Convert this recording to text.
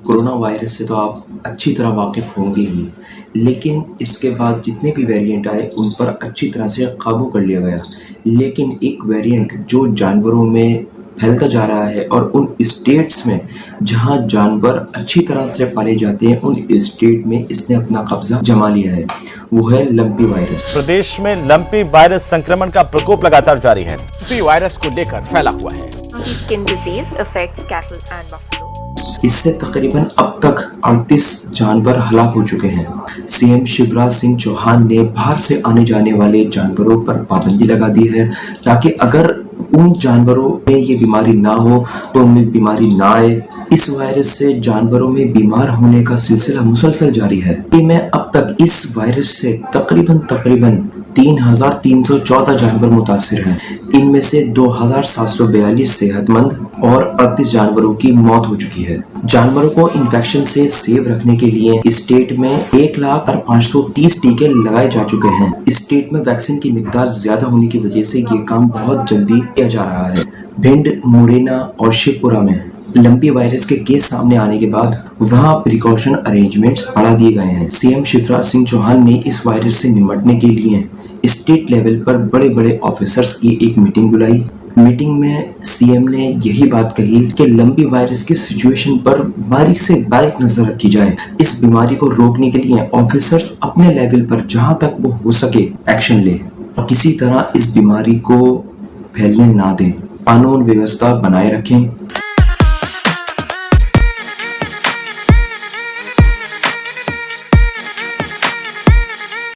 Corona virus से तो आप अच्छी तरह वाकिफ़ होंगे ही, लेकिन इसके बाद जितने भी वेरिएंट आए उन पर अच्छी तरह से काबू कर लिया गया। लेकिन एक वेरिएंट जो जानवरों में फैलता जा रहा है और उन स्टेट्स में जहां जानवर अच्छी तरह से पाले जाते हैं उन स्टेट में इसने अपना कब्जा जमा लिया है, वो है लंपी वायरस। प्रदेश में लंपी वायरस संक्रमण का प्रकोप लगातार जारी है। लंपी वायरस को लेकर फैला हुआ है। Skin disease affects cattle and buffalo. इससे तकरीबन अब तक 38 जानवर हलाक हो चुके हैं। सीएम शिवराज सिंह चौहान ने बाहर से आने जाने वाले जानवरों पर पाबंदी लगा दी है ताकि अगर उन जानवरों में ये बीमारी ना हो तो उनमें बीमारी ना आए। इस वायरस से जानवरों में बीमार होने का सिलसिला मुसलसल जारी है। में अब तक इस वायरस से तकरीबन 3,314 जानवर मुतासिर हैं। इनमें से 2,742 सेहतमंद और 38 जानवरों की मौत हो चुकी है। जानवरों को इन्फेक्शन से सेव रखने के लिए स्टेट में 1,530 टीके लगाए जा चुके हैं। स्टेट में वैक्सीन की मिकदार ज्यादा होने की वजह से ये काम बहुत जल्दी किया जा रहा है। भिंड, मुरैना और शिवपुरा में लंपी वायरस के केस सामने आने के बाद वहां प्रिकॉशन अरेंजमेंट्स बढ़ा दिए गए हैं। सीएम शिवराज सिंह चौहान ने इस वायरस से निपटने के लिए स्टेट लेवल पर बड़े बड़े ऑफिसर्स की एक मीटिंग बुलाई। मीटिंग में सीएम ने यही बात कही कि लंपी वायरस की सिचुएशन पर बारीक से बारीक नजर रखी जाए। इस बीमारी को रोकने के लिए ऑफिसर्स अपने लेवल पर जहां तक वो हो सके एक्शन ले और किसी तरह इस बीमारी को फैलने ना दें। कानून व्यवस्था बनाए रखें।